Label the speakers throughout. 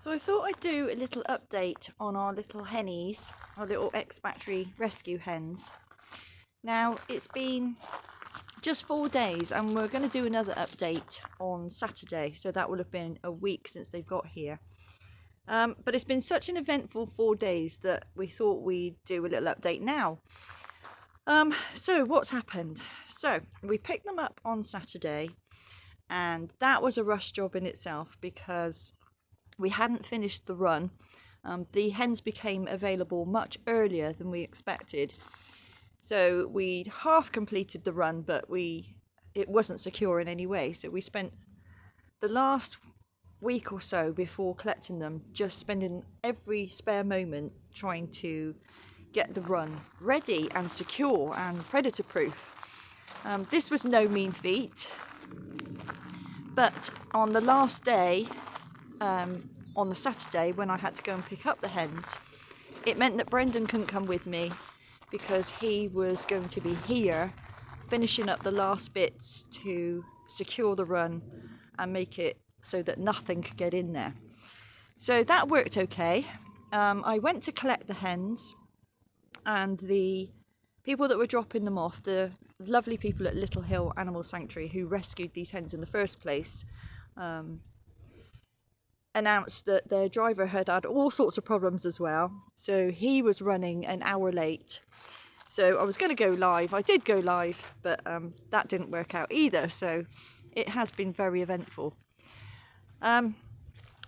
Speaker 1: So I thought I'd do a little update on our little hennies, our little ex-battery rescue hens. Now it's been just 4 days and we're going to do another update on Saturday, so that will have been a week since they've got here. But it's been such an eventful 4 days that we thought we'd do a little update now. So what's happened? So we picked them up on Saturday, and that was a rush job in itself because we hadn't finished the run. The hens became available much earlier than we expected. So we'd half completed the run, but it wasn't secure in any way. So we spent the last week or so before collecting them just spending every spare moment trying to get the run ready and secure and predator proof. This was no mean feat, but on the last day, on the Saturday when I had to go and pick up the hens, it meant that Brendan couldn't come with me because he was going to be here finishing up the last bits to secure the run and make it so that nothing could get in there. So that worked okay. I went to collect the hens, and the people that were dropping them off, the lovely people at Little Hill Animal Sanctuary who rescued these hens in the first place, announced that their driver had all sorts of problems as well. So he was running an hour late. So I was going to go live. I did go live, but that didn't work out either. So it has been very eventful.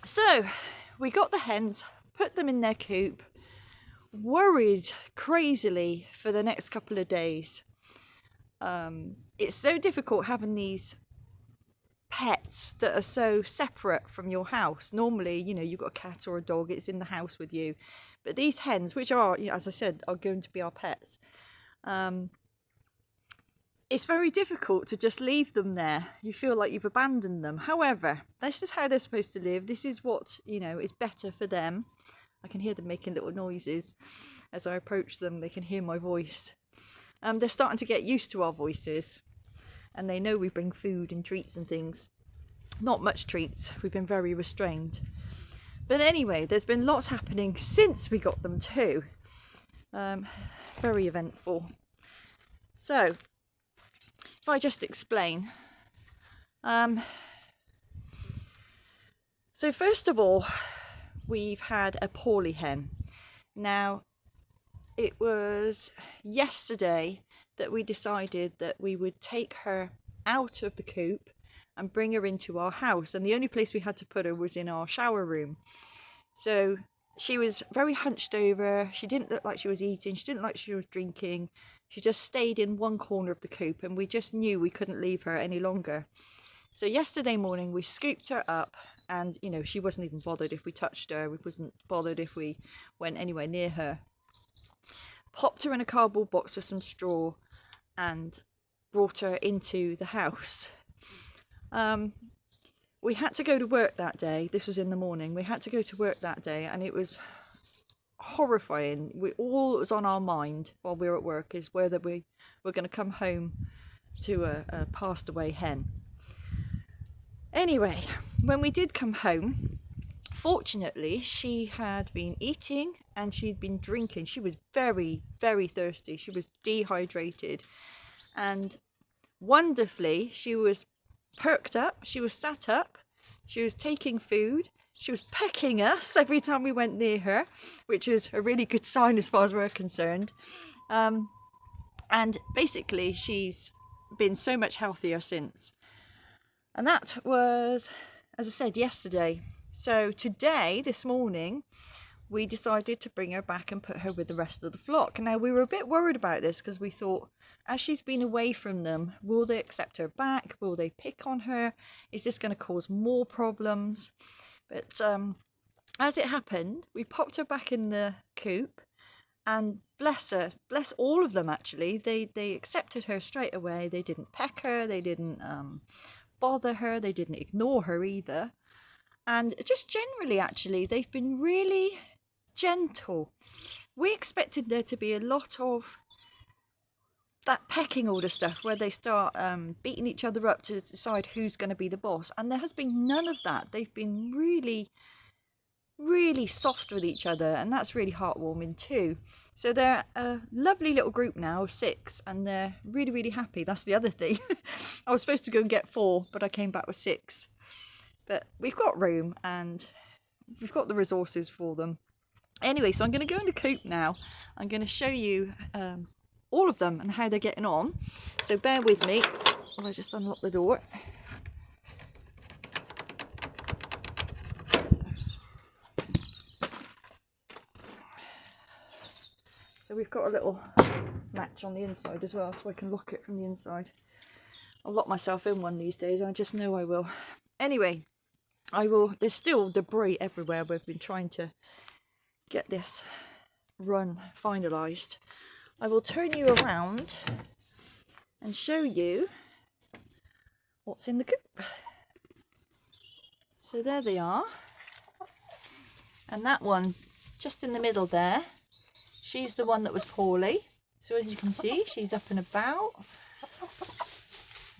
Speaker 1: So we got the hens, put them in their coop, worried crazily for the next couple of days. It's so difficult having these pets that are so separate from your house. Normally, you've got a cat or a dog, it's in the house with you. But these hens, which are, as I said, are going to be our pets, it's very difficult to just leave them there. You feel like you've abandoned them. However, this is how they're supposed to live. This is what, is better for them. I can hear them making little noises as I approach them. They can hear my voice. They're starting to get used to our voices, and they know we bring food and treats and things. Not much treats. We've been very restrained. But anyway, there's been lots happening since we got them too. Very eventful. So, if I just explain. So first of all, we've had a Paulie hen. Now, it was yesterday that we decided that we would take her out of the coop and bring her into our house, and the only place we had to put her was in our shower room. So she was very hunched over. She didn't look like she was eating. She didn't look like she was drinking. She just stayed in one corner of the coop, and we just knew we couldn't leave her any longer. So yesterday morning we scooped her up, and she wasn't even bothered if we touched her. We wasn't bothered if we went anywhere near her. Popped her in a cardboard box with some straw and brought her into the house. We had to go to work that day. This was in the morning. We had to go to work that day, and it was horrifying. All that was on our mind while we were at work is whether we were going to come home to a passed away hen. Anyway, when we did come home, fortunately she had been eating and she'd been drinking. She was very, very thirsty. She was dehydrated, and wonderfully she was perked up, she was sat up, she was taking food, she was pecking us every time we went near her, which is a really good sign as far as we're concerned. And basically she's been so much healthier since. And that was, as I said, yesterday. So today, this morning, we decided to bring her back and put her with the rest of the flock. Now, we were a bit worried about this because we thought, as she's been away from them, will they accept her back? Will they pick on her? Is this going to cause more problems? But as it happened, we popped her back in the coop, and bless her, bless all of them actually, they accepted her straight away. They didn't peck her, they didn't bother her, they didn't ignore her either. And just generally, actually, they've been really gentle. We expected there to be a lot of that pecking order stuff where they start beating each other up to decide who's going to be the boss. And there has been none of that. They've been really really soft with each other, and that's really heartwarming too. So they're a lovely little group now of 6, and they're really, really happy. That's the other thing. I was supposed to go and get 4, but I came back with 6. But we've got room and we've got the resources for them. Anyway, so I'm going to go in the coop now. I'm going to show you all of them and how they're getting on. So bear with me while I just unlock the door. So we've got a little latch on the inside as well, so I can lock it from the inside. I'll lock myself in one these days, I just know I will. Anyway, there's still debris everywhere. We've been trying to get this run finalised. I will turn you around and show you what's in the coop. So there they are. And that one just in the middle there, she's the one that was poorly. So as you can see, she's up and about.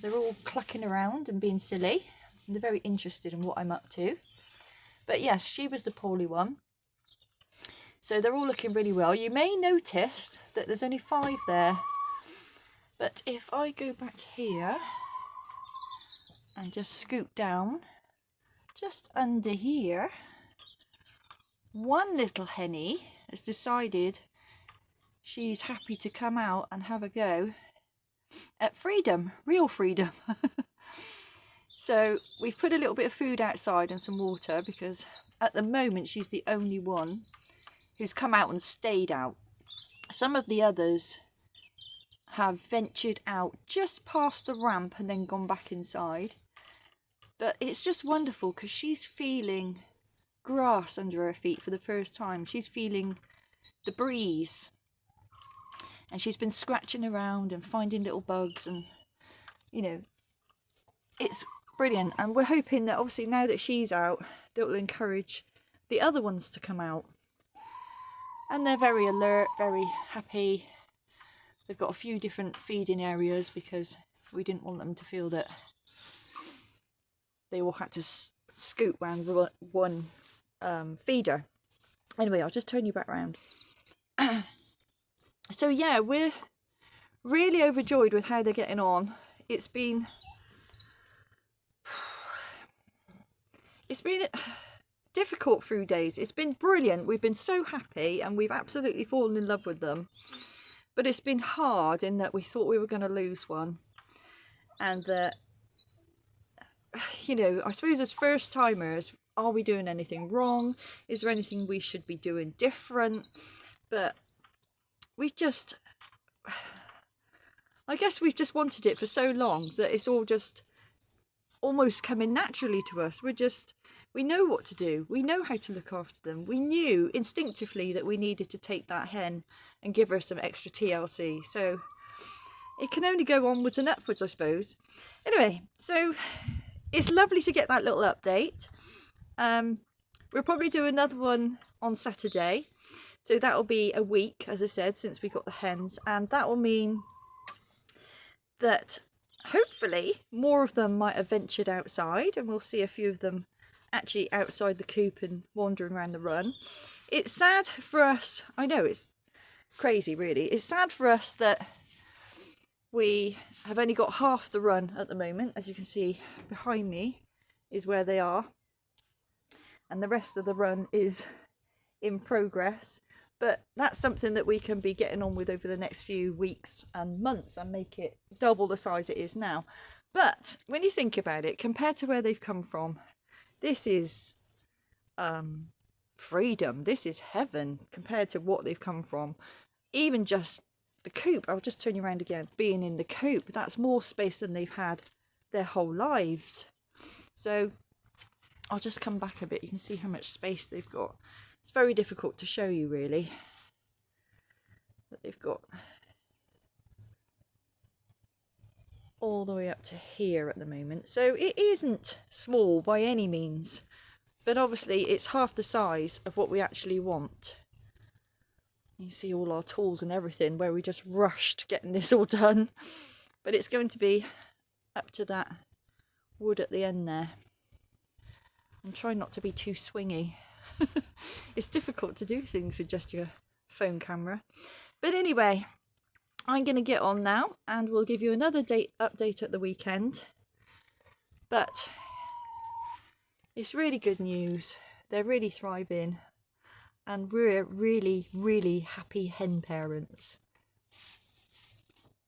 Speaker 1: They're all clucking around and being silly. And they're very interested in what I'm up to. But yes, she was the poorly one. So they're all looking really well. You may notice that there's only 5 there. But if I go back here and just scoot down, just under here, one little henny has decided she's happy to come out and have a go at freedom, real freedom. So we've put a little bit of food outside and some water, because at the moment she's the only one who's come out and stayed out. Some of the others have ventured out just past the ramp and then gone back inside. But it's just wonderful because she's feeling grass under her feet for the first time. She's feeling the breeze. And she's been scratching around and finding little bugs, and you know, it's brilliant. And we're hoping that obviously now that she's out, that will encourage the other ones to come out. And they're very alert, very happy. They've got a few different feeding areas because we didn't want them to feel that they all had to scoot around one feeder. Anyway, I'll just turn you back around. So yeah, we're really overjoyed with how they're getting on. It's been difficult few days. It's been brilliant. We've been so happy and we've absolutely fallen in love with them. But it's been hard in that we thought we were going to lose one. And that, you know, I suppose as first timers, are we doing anything wrong? Is there anything we should be doing different? But we've just, I guess we've just wanted it for so long that it's all just almost coming naturally to us. We know what to do. We know how to look after them. We knew instinctively that we needed to take that hen and give her some extra TLC. So it can only go onwards and upwards, I suppose. Anyway, so it's lovely to get that little update. We'll probably do another one on Saturday. So that will be a week, as I said, since we got the hens. And that will mean that hopefully more of them might have ventured outside, and we'll see a few of them actually outside the coop and wandering around the run. It's sad for us. I know, it's crazy really. It's sad for us that we have only got half the run at the moment. As you can see behind me is where they are. And the rest of the run is in progress. But that's something that we can be getting on with over the next few weeks and months and make it double the size it is now. But when you think about it, compared to where they've come from, this is freedom. This is heaven compared to what they've come from. Even just the coop, I'll just turn you around again, being in the coop, that's more space than they've had their whole lives. So I'll just come back a bit. You can see how much space they've got. It's very difficult to show you really, but they've got all the way up to here at the moment. So it isn't small by any means, but obviously it's half the size of what we actually want. You see all our tools and everything where we just rushed getting this all done, but it's going to be up to that wood at the end there. I'm trying not to be too swingy. It's difficult to do things with just your phone camera. But anyway, I'm going to get on now and we'll give you another update at the weekend. But it's really good news. They're really thriving and we're really, really happy hen parents.